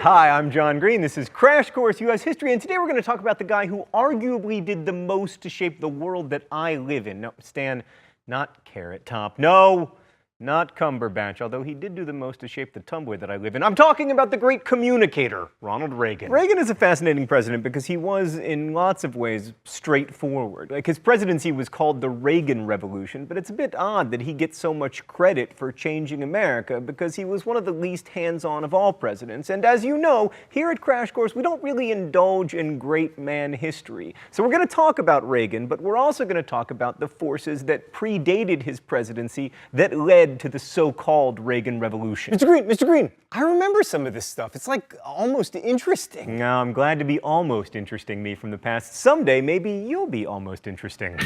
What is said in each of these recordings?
Hi, I'm John Green. This is Crash Course U.S. History, and today we're going to talk about the guy who arguably did the most to shape the world that I live in. No, Stan, not Carrot Top. No, not Cumberbatch, although he did do the most to shape the Tumblr that I live in. I'm talking about the great communicator, Ronald Reagan. Reagan is a fascinating president because he was, in lots of ways, straightforward. Like, his presidency was called the Reagan Revolution, but it's a bit odd that he gets so much credit for changing America because he was one of the least hands-on of all presidents. And as you know, here at Crash Course, we don't really indulge in great man history. So we're going to talk about Reagan, but we're also going to talk about the forces that predated his presidency that led to the so-called Reagan Revolution. Mr. Green, I remember some of this stuff. It's like almost interesting. Now, I'm glad to be almost interesting me from the past. Someday, maybe you'll be almost interesting.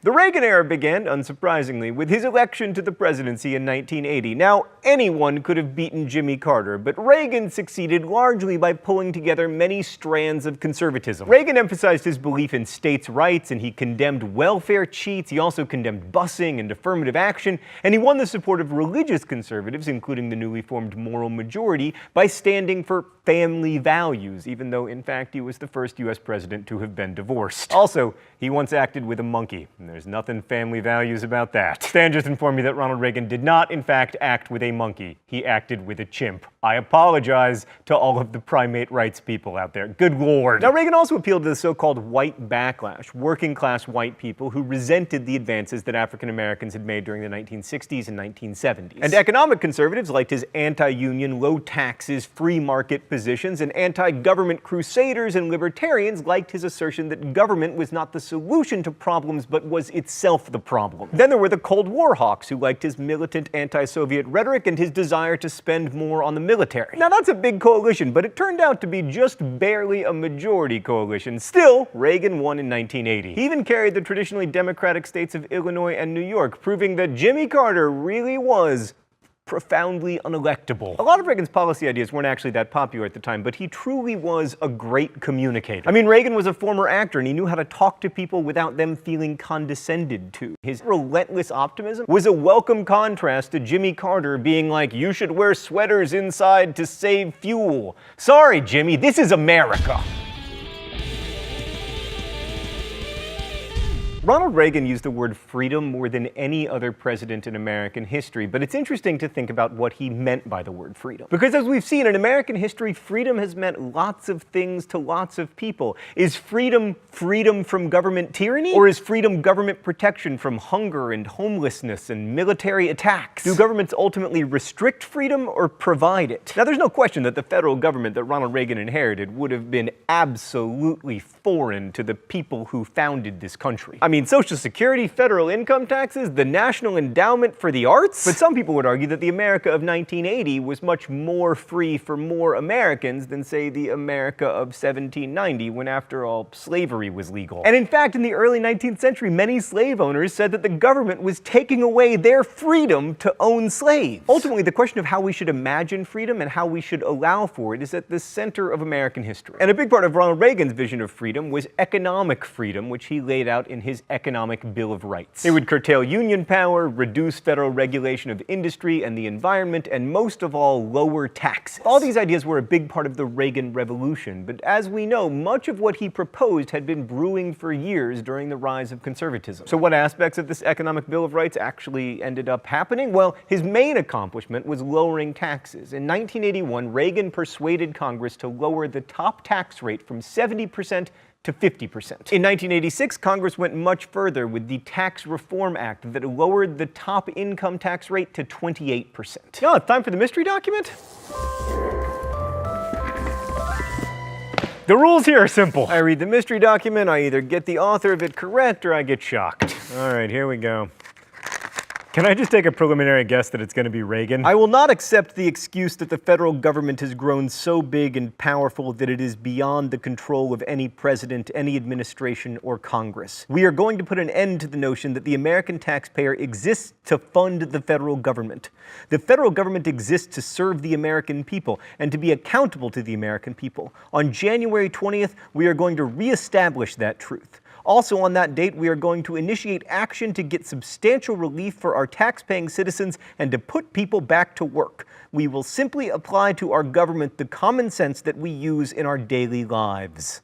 The Reagan era began, unsurprisingly, with his election to the presidency in 1980. Now, anyone could have beaten Jimmy Carter, but Reagan succeeded largely by pulling together many strands of conservatism. Reagan emphasized his belief in states' rights, and he condemned welfare cheats. He also condemned busing and affirmative action, and he won the support of religious conservatives, including the newly formed Moral Majority, by standing for family values, even though, in fact, he was the first U.S. president to have been divorced. Also, he once acted with a monkey. There's nothing family values about that. Stan just informed me that Ronald Reagan did not, in fact, act with a monkey. He acted with a chimp. I apologize to all of the primate rights people out there. Good Lord. Now, Reagan also appealed to the so-called white backlash, working-class white people who resented the advances that African Americans had made during the 1960s and 1970s. And economic conservatives liked his anti-union, low taxes, free market positions, and anti-government crusaders and libertarians liked his assertion that government was not the solution to problems, but was itself the problem. Then there were the Cold War hawks who liked his militant anti-Soviet rhetoric and his desire to spend more on the military. Now, that's a big coalition, but it turned out to be just barely a majority coalition. Still, Reagan won in 1980. He even carried the traditionally Democratic states of Illinois and New York, proving that Jimmy Carter really was profoundly unelectable. A lot of Reagan's policy ideas weren't actually that popular at the time, but he truly was a great communicator. I mean, Reagan was a former actor, and he knew how to talk to people without them feeling condescended to. His relentless optimism was a welcome contrast to Jimmy Carter being like, you should wear sweaters inside to save fuel. Sorry, Jimmy, this is America. Ronald Reagan used the word freedom more than any other president in American history, but it's interesting to think about what he meant by the word freedom. Because as we've seen in American history, freedom has meant lots of things to lots of people. Is freedom freedom from government tyranny? Or is freedom government protection from hunger and homelessness and military attacks? Do governments ultimately restrict freedom or provide it? Now, there's no question that the federal government that Ronald Reagan inherited would have been absolutely foreign to the people who founded this country. I mean, Social Security, federal income taxes, the National Endowment for the Arts? But some people would argue that the America of 1980 was much more free for more Americans than, say, the America of 1790, when, after all, slavery was legal. And in fact, in the early 19th century, many slave owners said that the government was taking away their freedom to own slaves. Ultimately, the question of how we should imagine freedom and how we should allow for it is at the center of American history. And a big part of Ronald Reagan's vision of freedom was economic freedom, which he laid out in his Economic Bill of Rights. It would curtail union power, reduce federal regulation of industry and the environment, and most of all, lower taxes. All these ideas were a big part of the Reagan Revolution, but as we know, much of what he proposed had been brewing for years during the rise of conservatism. So what aspects of this Economic Bill of Rights actually ended up happening? Well, his main accomplishment was lowering taxes. In 1981, Reagan persuaded Congress to lower the top tax rate from 70% to 50%. In 1986, Congress went much further with the Tax Reform Act that lowered the top income tax rate to 28%. Now, it's time for the mystery document. The rules here are simple. I read the mystery document, I either get the author of it correct or I get shocked. All right, here we go. Can I just take a preliminary guess that it's going to be Reagan? I will not accept the excuse that the federal government has grown so big and powerful that it is beyond the control of any president, any administration, or Congress. We are going to put an end to the notion that the American taxpayer exists to fund the federal government. The federal government exists to serve the American people and to be accountable to the American people. On January 20th, we are going to reestablish that truth. Also on that date, we are going to initiate action to get substantial relief for our tax-paying citizens and to put people back to work. We will simply apply to our government the common sense that we use in our daily lives.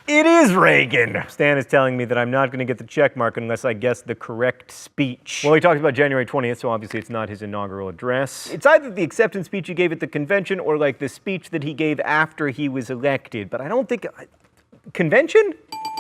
It is Reagan! Stan is telling me that I'm not going to get the check mark unless I guess the correct speech. Well, he talks about January 20th, so obviously it's not his inaugural address. It's either the acceptance speech he gave at the convention or like the speech that he gave after he was elected, but I don't think... Convention?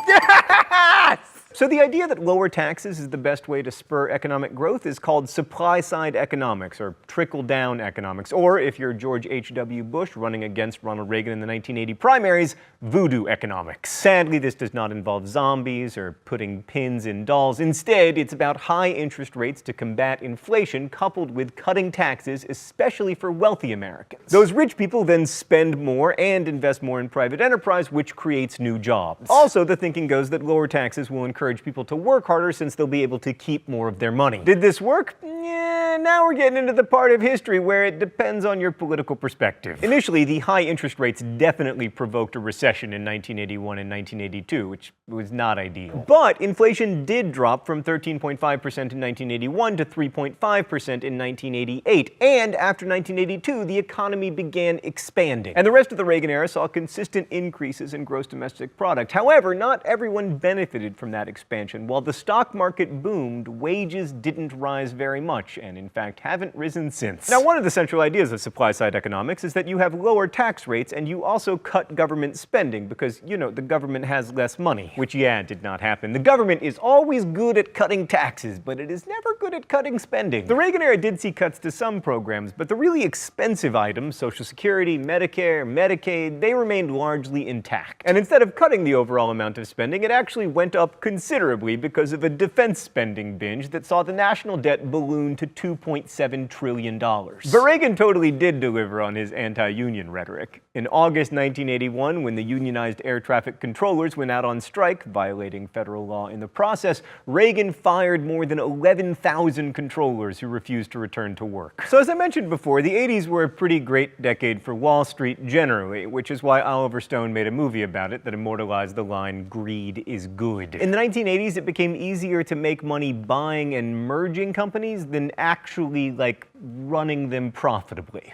Yes! So the idea that lower taxes is the best way to spur economic growth is called supply-side economics, or trickle-down economics, or if you're George H.W. Bush running against Ronald Reagan in the 1980 primaries, voodoo economics. Sadly, this does not involve zombies or putting pins in dolls. Instead, it's about high interest rates to combat inflation coupled with cutting taxes, especially for wealthy Americans. Those rich people then spend more and invest more in private enterprise, which creates new jobs. Also, the thinking goes that lower taxes will encourage people to work harder since they'll be able to keep more of their money. Did this work? Yeah, now we're getting into the part of history where it depends on your political perspective. Initially, the high interest rates definitely provoked a recession in 1981 and 1982, which was not ideal. But inflation did drop from 13.5% in 1981 to 3.5% in 1988, and after 1982, the economy began expanding. And the rest of the Reagan era saw consistent increases in gross domestic product. However, not everyone benefited from that expansion. While the stock market boomed, wages didn't rise very much, and in fact haven't risen since. Now, one of the central ideas of supply-side economics is that you have lower tax rates and you also cut government spending because, you know, the government has less money. Which, yeah, did not happen. The government is always good at cutting taxes, but it is never good at cutting spending. The Reagan era did see cuts to some programs, but the really expensive items, Social Security, Medicare, Medicaid, they remained largely intact. And instead of cutting the overall amount of spending, it actually went up considerably because of a defense spending binge that saw the national debt balloon to $2.7 trillion. But Reagan totally did deliver on his anti-union rhetoric. In August 1981, when the unionized air traffic controllers went out on strike, violating federal law in the process, Reagan fired more than 11,000 controllers who refused to return to work. So as I mentioned before, the 80s were a pretty great decade for Wall Street generally, which is why Oliver Stone made a movie about it that immortalized the line, "Greed is good." In the 1980s, it became easier to make money buying and merging companies than actually, like, running them profitably.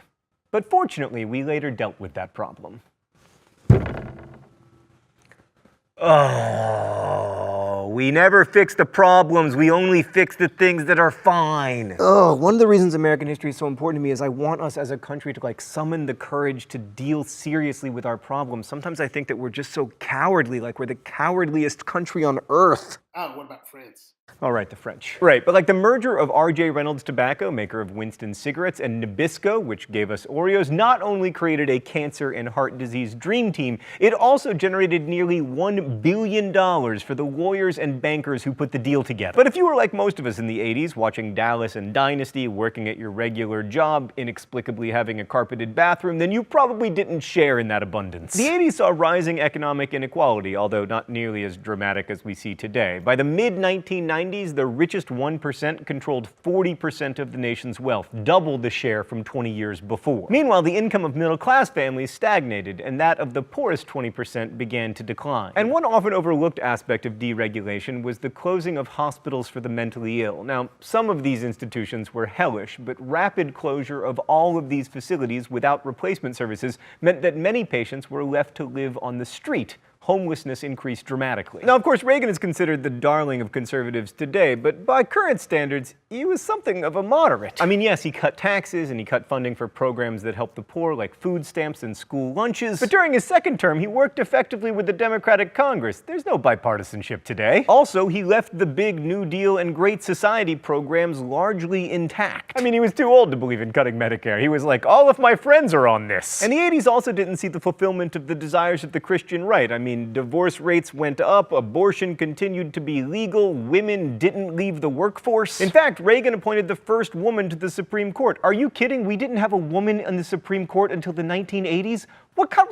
But fortunately, we later dealt with that problem. Oh, we never fix the problems, we only fix the things that are fine. One of the reasons American history is so important to me is I want us as a country to summon the courage to deal seriously with our problems. Sometimes I think that we're just so cowardly, like we're the cowardliest country on earth. Oh, what about France? All right, the French. Right, but the merger of R.J. Reynolds Tobacco, maker of Winston cigarettes, and Nabisco, which gave us Oreos, not only created a cancer and heart disease dream team, it also generated nearly $1 billion for the lawyers and bankers who put the deal together. But if you were like most of us in the 80s, watching Dallas and Dynasty, working at your regular job, inexplicably having a carpeted bathroom, then you probably didn't share in that abundance. The 80s saw rising economic inequality, although not nearly as dramatic as we see today. By the mid-1990s, the richest 1% controlled 40% of the nation's wealth, double the share from 20 years before. Meanwhile, the income of middle-class families stagnated, and that of the poorest 20% began to decline. And one often overlooked aspect of deregulation was the closing of hospitals for the mentally ill. Now, some of these institutions were hellish, but rapid closure of all of these facilities without replacement services meant that many patients were left to live on the street. Homelessness increased dramatically. Now, of course, Reagan is considered the darling of conservatives today, but by current standards, he was something of a moderate. I mean, yes, he cut taxes and he cut funding for programs that help the poor, like food stamps and school lunches, but during his second term, he worked effectively with the Democratic Congress. There's no bipartisanship today. Also, he left the big New Deal and Great Society programs largely intact. I mean, he was too old to believe in cutting Medicare. He was like, all of my friends are on this. And the 80s also didn't see the fulfillment of the desires of the Christian right. I mean, divorce rates went up, abortion continued to be legal, women didn't leave the workforce. In fact, Reagan appointed the first woman to the Supreme Court. Are you kidding? We didn't have a woman on the Supreme Court until the 1980s?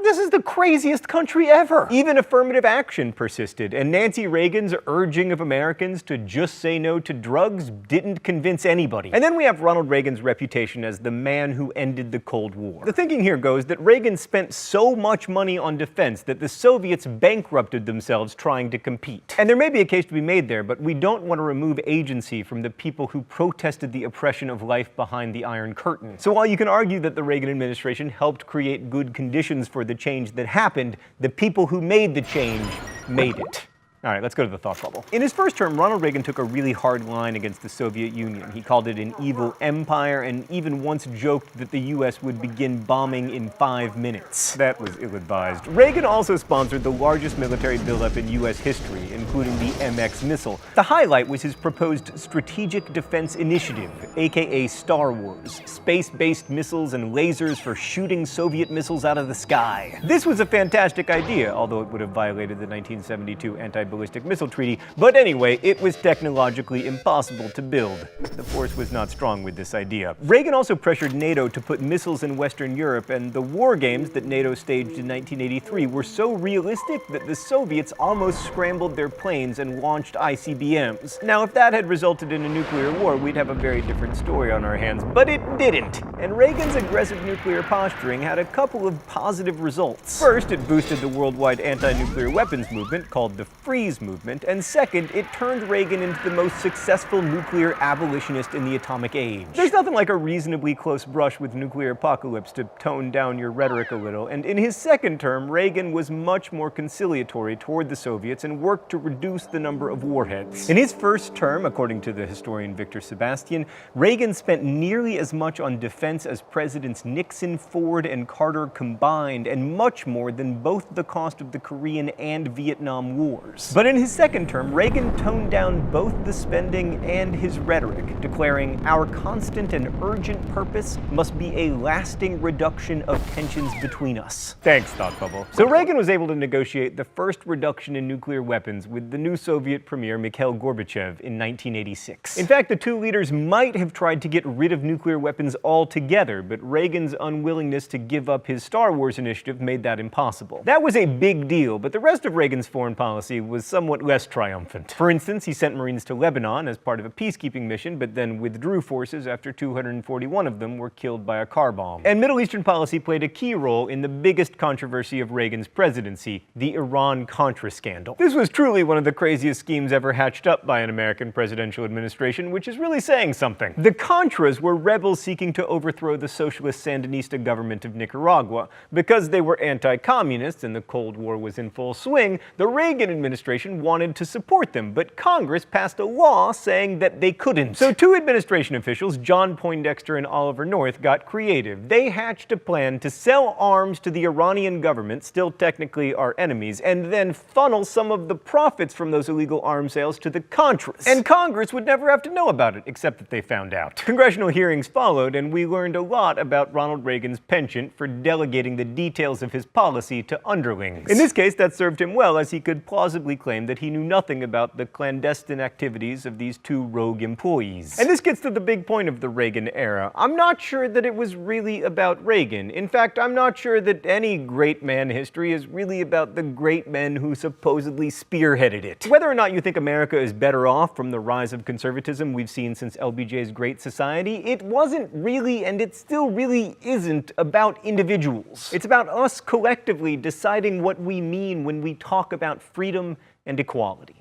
This is the craziest country ever. Even affirmative action persisted, and Nancy Reagan's urging of Americans to just say no to drugs didn't convince anybody. And then we have Ronald Reagan's reputation as the man who ended the Cold War. The thinking here goes that Reagan spent so much money on defense that the Soviets bankrupted themselves trying to compete. And there may be a case to be made there, but we don't want to remove agency from the people who protested the oppression of life behind the Iron Curtain. So while you can argue that the Reagan administration helped create good conditions for the change that happened, the people who made the change made it. All right, let's go to the thought bubble. In his first term, Ronald Reagan took a really hard line against the Soviet Union. He called it an evil empire and even once joked that the US would begin bombing in 5 minutes. That was ill-advised. Reagan also sponsored the largest military buildup in US history, including the MX missile. The highlight was his proposed Strategic Defense Initiative, aka Star Wars, space-based missiles and lasers for shooting Soviet missiles out of the sky. This was a fantastic idea, although it would have violated the 1972 anti-ballistic missile treaty, but anyway, it was technologically impossible to build. The force was not strong with this idea. Reagan also pressured NATO to put missiles in Western Europe, and the war games that NATO staged in 1983 were so realistic that the Soviets almost scrambled their planes and launched ICBMs. Now, if that had resulted in a nuclear war, we'd have a very different story on our hands, but it didn't. And Reagan's aggressive nuclear posturing had a couple of positive results. First, it boosted the worldwide anti-nuclear weapons movement, called the Freeze movement, and second, it turned Reagan into the most successful nuclear abolitionist in the atomic age. There's nothing like a reasonably close brush with nuclear apocalypse to tone down your rhetoric a little, and in his second term, Reagan was much more conciliatory toward the Soviets and worked to reduce the number of warheads. In his first term, according to the historian Victor Sebastian, Reagan spent nearly as much on defense as Presidents Nixon, Ford, and Carter combined, and much more than both the cost of the Korean and Vietnam Wars. But in his second term, Reagan toned down both the spending and his rhetoric, declaring, "Our constant and urgent purpose must be a lasting reduction of tensions between us." Thanks, Thought Bubble. So Reagan was able to negotiate the first reduction in nuclear weapons with the new Soviet premier Mikhail Gorbachev in 1986. In fact, the two leaders might have tried to get rid of nuclear weapons altogether, but Reagan's unwillingness to give up his Star Wars initiative made that impossible. That was a big deal, but the rest of Reagan's foreign policy was somewhat less triumphant. For instance, he sent Marines to Lebanon as part of a peacekeeping mission, but then withdrew forces after 241 of them were killed by a car bomb. And Middle Eastern policy played a key role in the biggest controversy of Reagan's presidency, the Iran-Contra scandal. This was truly one of the craziest schemes ever hatched up by an American presidential administration, which is really saying something. The Contras were rebels seeking to overthrow the socialist Sandinista government of Nicaragua. Because they were anti-communist and the Cold War was in full swing, the Reagan administration wanted to support them, but Congress passed a law saying that they couldn't. So two administration officials, John Poindexter and Oliver North, got creative. They hatched a plan to sell arms to the Iranian government, still technically our enemies, and then funnel some of the profits from those illegal arms sales to the Contras. And Congress would never have to know about it, except that they found out. Congressional hearings followed, and we learned a lot about Ronald Reagan's penchant for delegating the details of his policy to underlings. In this case, that served him well, as he could plausibly claim that he knew nothing about the clandestine activities of these two rogue employees. And this gets to the big point of the Reagan era. I'm not sure that it was really about Reagan. In fact, I'm not sure that any great man history is really about the great men who supposedly spearheaded it. Whether or not you think America is better off from the rise of conservatism we've seen since LBJ's Great Society, it wasn't really, and it still really isn't, about individuals. It's about us collectively deciding what we mean when we talk about freedom and equality.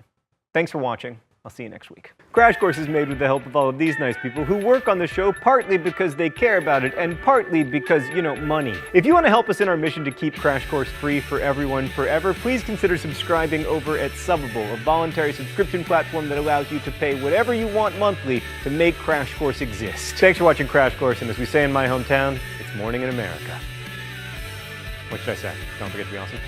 Thanks for watching. I'll see you next week. Crash Course is made with the help of all of these nice people who work on the show partly because they care about it and partly because, money. If you want to help us in our mission to keep Crash Course free for everyone forever, please consider subscribing over at Subbable, a voluntary subscription platform that allows you to pay whatever you want monthly to make Crash Course exist. Thanks for watching Crash Course, and as we say in my hometown, it's morning in America. What should I say? Don't forget to be awesome.